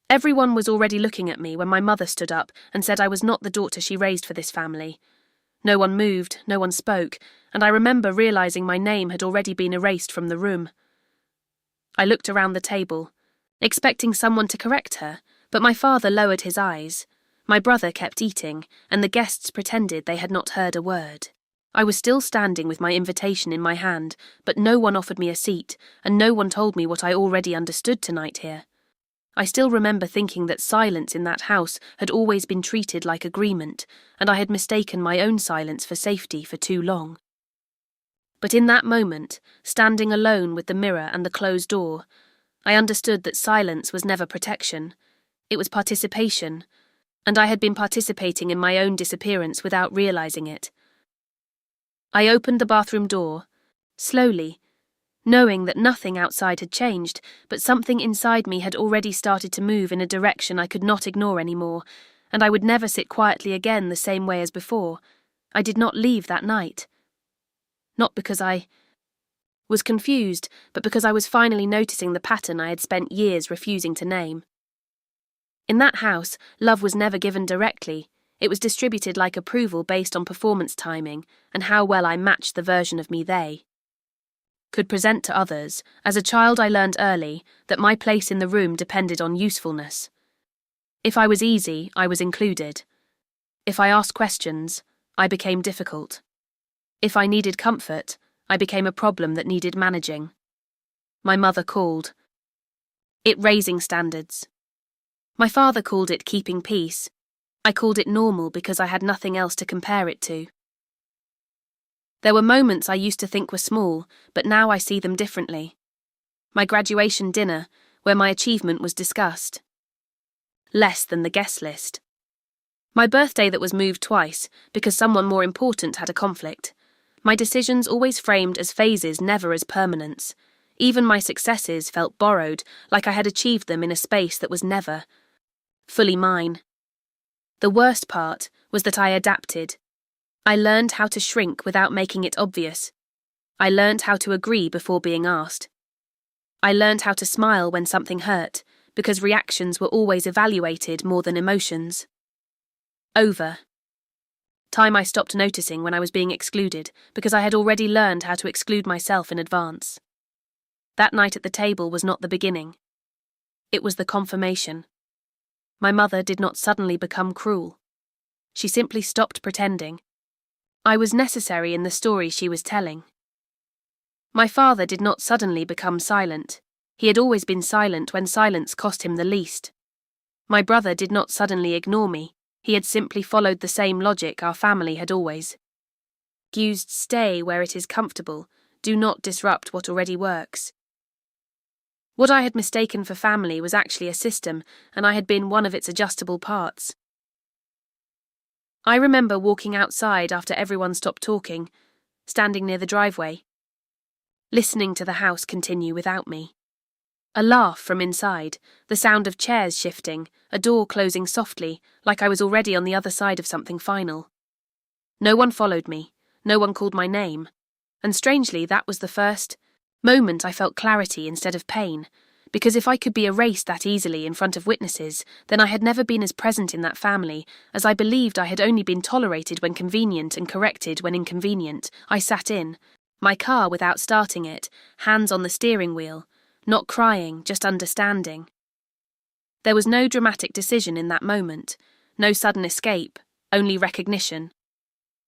Everyone was already looking at me when my mother stood up and said I was not the daughter she raised for this family. No one moved, no one spoke, and I remember realizing my name had already been erased from the room. I looked around the table, expecting someone to correct her, but my father lowered his eyes. My brother kept eating, and the guests pretended they had not heard a word. I was still standing with my invitation in my hand, but no one offered me a seat, and no one told me what I already understood tonight here. I still remember thinking that silence in that house had always been treated like agreement, and I had mistaken my own silence for safety for too long. But in that moment, standing alone with the mirror and the closed door, I understood that silence was never protection. It was participation, and I had been participating in my own disappearance without realizing it. I opened the bathroom door, slowly, knowing that nothing outside had changed, but something inside me had already started to move in a direction I could not ignore anymore, and I would never sit quietly again the same way as before. I did not leave that night. Not because I was confused, but because I was finally noticing the pattern I had spent years refusing to name. In that house, love was never given directly. It was distributed like approval based on performance timing and how well I matched the version of me they could present to others. As a child, I learned early that my place in the room depended on usefulness. If I was easy, I was included. If I asked questions, I became difficult. If I needed comfort, I became a problem that needed managing. My mother called it raising standards. My father called it keeping peace. I called it normal because I had nothing else to compare it to. There were moments I used to think were small, but now I see them differently. My graduation dinner, where my achievement was discussed. Less than the guest list. My birthday that was moved twice because someone more important had a conflict. My decisions always framed as phases, never as permanence. Even my successes felt borrowed, like I had achieved them in a space that was never fully mine. The worst part was that I adapted. I learned how to shrink without making it obvious. I learned how to agree before being asked. I learned how to smile when something hurt, because reactions were always evaluated more than emotions. Over time I stopped noticing when I was being excluded, because I had already learned how to exclude myself in advance. That night at the table was not the beginning. It was the confirmation. My mother did not suddenly become cruel. She simply stopped pretending. I was necessary in the story she was telling. My father did not suddenly become silent. He had always been silent when silence cost him the least. My brother did not suddenly ignore me. He had simply followed the same logic our family had always used: stay where it is comfortable, do not disrupt what already works. What I had mistaken for family was actually a system, and I had been one of its adjustable parts. I remember walking outside after everyone stopped talking, standing near the driveway, listening to the house continue without me. A laugh from inside, the sound of chairs shifting, a door closing softly, like I was already on the other side of something final. No one followed me, no one called my name, and strangely that was the first moment I felt clarity instead of pain, because if I could be erased that easily in front of witnesses, then I had never been as present in that family, as I believed I had only been tolerated when convenient and corrected when inconvenient. I sat in my car without starting it, hands on the steering wheel, not crying, just understanding. There was no dramatic decision in that moment, no sudden escape, only recognition.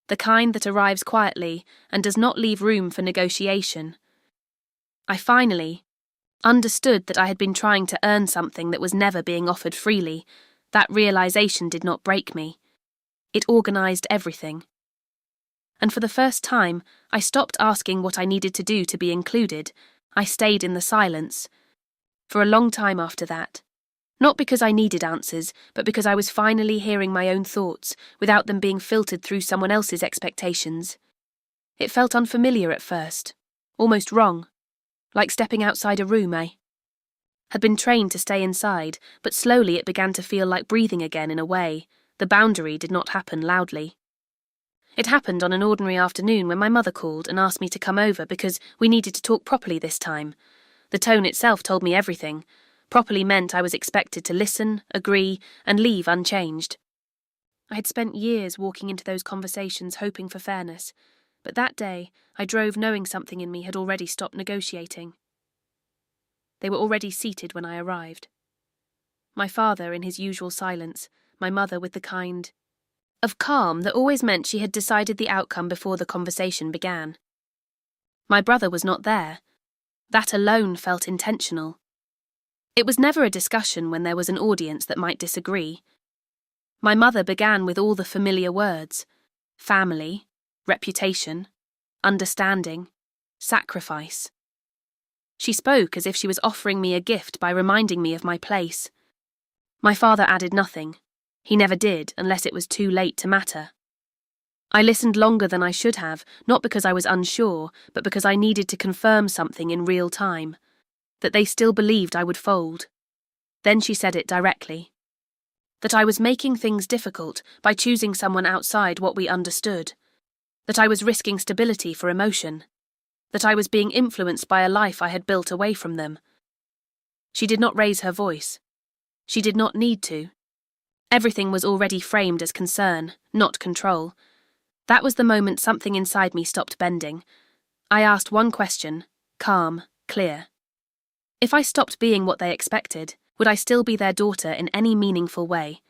The kind that arrives quietly and does not leave room for negotiation. I finally understood that I had been trying to earn something that was never being offered freely. That realization did not break me. It organized everything. And for the first time, I stopped asking what I needed to do to be included. I stayed in the silence. For a long time after that. Not because I needed answers, but because I was finally hearing my own thoughts, without them being filtered through someone else's expectations. It felt unfamiliar at first, almost wrong. Like stepping outside a room I had been trained to stay inside, but slowly it began to feel like breathing again in a way. The boundary did not happen loudly. It happened on an ordinary afternoon when my mother called and asked me to come over because we needed to talk properly this time. The tone itself told me everything. Properly meant I was expected to listen, agree, and leave unchanged. I had spent years walking into those conversations hoping for fairness, but that day I drove knowing something in me had already stopped negotiating. They were already seated when I arrived. My father in his usual silence, my mother with the kind of calm that always meant she had decided the outcome before the conversation began. My brother was not there. That alone felt intentional. It was never a discussion when there was an audience that might disagree. My mother began with all the familiar words: family, reputation, understanding, sacrifice. She spoke as if she was offering me a gift by reminding me of my place. My father added nothing. He never did, unless it was too late to matter. I listened longer than I should have, not because I was unsure, but because I needed to confirm something in real time, that they still believed I would fold. Then she said it directly. That I was making things difficult by choosing someone outside what we understood. That I was risking stability for emotion. That I was being influenced by a life I had built away from them. She did not raise her voice. She did not need to. Everything was already framed as concern, not control. That was the moment something inside me stopped bending. I asked one question, calm, clear. If I stopped being what they expected, would I still be their daughter in any meaningful way?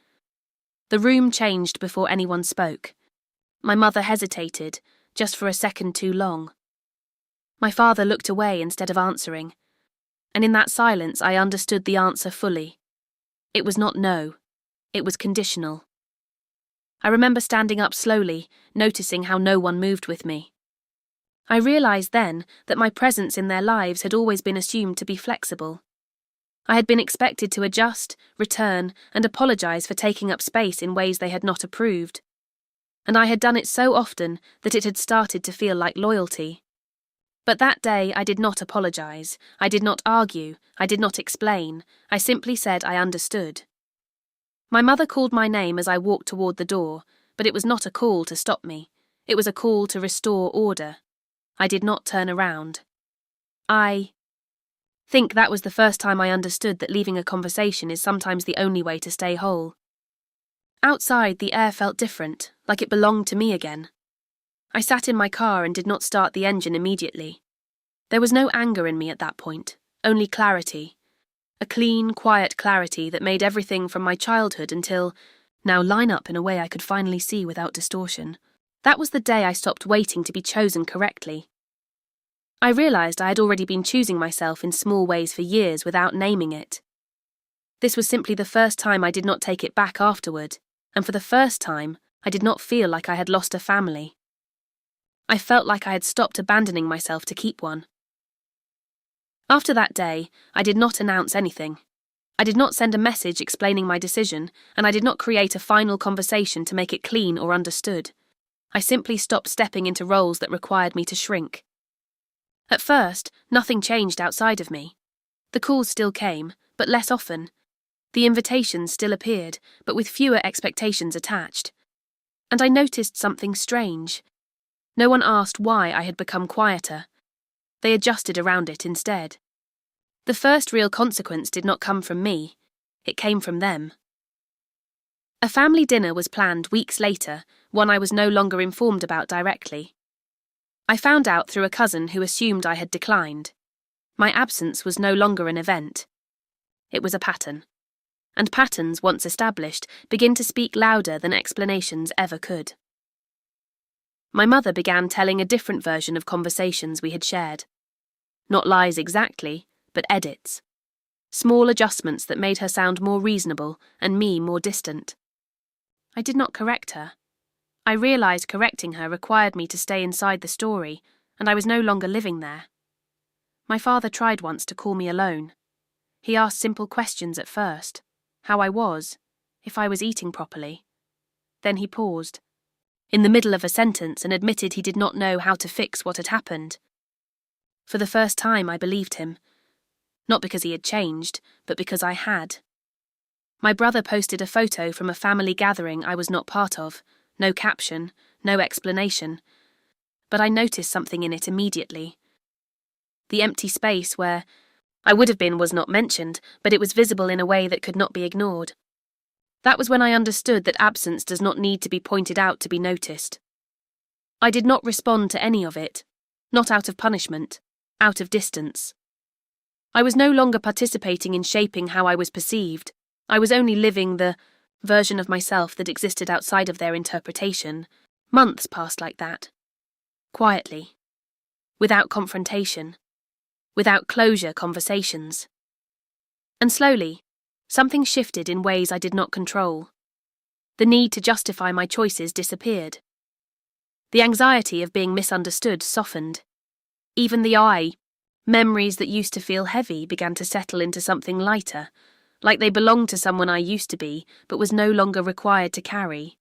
The room changed before anyone spoke. My mother hesitated, just for a second too long. My father looked away instead of answering. And in that silence I understood the answer fully. It was not no. It was conditional. I remember standing up slowly, noticing how no one moved with me. I realized then that my presence in their lives had always been assumed to be flexible. I had been expected to adjust, return, and apologize for taking up space in ways they had not approved. And I had done it so often that it had started to feel like loyalty. But that day I did not apologize, I did not argue, I did not explain, I simply said I understood. My mother called my name as I walked toward the door, but it was not a call to stop me. It was a call to restore order. I did not turn around. I think that was the first time I understood that leaving a conversation is sometimes the only way to stay whole. Outside, the air felt different, like it belonged to me again. I sat in my car and did not start the engine immediately. There was no anger in me at that point, only clarity. A clean, quiet clarity that made everything from my childhood until now line up in a way I could finally see without distortion. That was the day I stopped waiting to be chosen correctly. I realized I had already been choosing myself in small ways for years without naming it. This was simply the first time I did not take it back afterward, and for the first time, I did not feel like I had lost a family. I felt like I had stopped abandoning myself to keep one. After that day, I did not announce anything. I did not send a message explaining my decision, and I did not create a final conversation to make it clean or understood. I simply stopped stepping into roles that required me to shrink. At first, nothing changed outside of me. The calls still came, but less often. The invitations still appeared, but with fewer expectations attached. And I noticed something strange. No one asked why I had become quieter. They adjusted around it instead. The first real consequence did not come from me. It came from them. A family dinner was planned weeks later, one I was no longer informed about directly. I found out through a cousin who assumed I had declined. My absence was no longer an event. It was a pattern. And patterns, once established, begin to speak louder than explanations ever could. My mother began telling a different version of conversations we had shared. Not lies exactly, but edits. Small adjustments that made her sound more reasonable and me more distant. I did not correct her. I realized correcting her required me to stay inside the story, and I was no longer living there. My father tried once to call me alone. He asked simple questions at first. How I was, if I was eating properly. Then he paused, in the middle of a sentence, and admitted he did not know how to fix what had happened. For the first time I believed him. Not because he had changed, but because I had. My brother posted a photo from a family gathering I was not part of. No caption, no explanation. But I noticed something in it immediately. The empty space where I would have been was not mentioned, but it was visible in a way that could not be ignored. That was when I understood that absence does not need to be pointed out to be noticed. I did not respond to any of it, not out of punishment, out of distance. I was no longer participating in shaping how I was perceived. I was only living the version of myself that existed outside of their interpretation. Months passed like that. Quietly. Without confrontation. Without closure conversations. And slowly, something shifted in ways I did not control. The need to justify my choices disappeared. The anxiety of being misunderstood softened. Even the memories that used to feel heavy began to settle into something lighter, like they belonged to someone I used to be, but was no longer required to carry.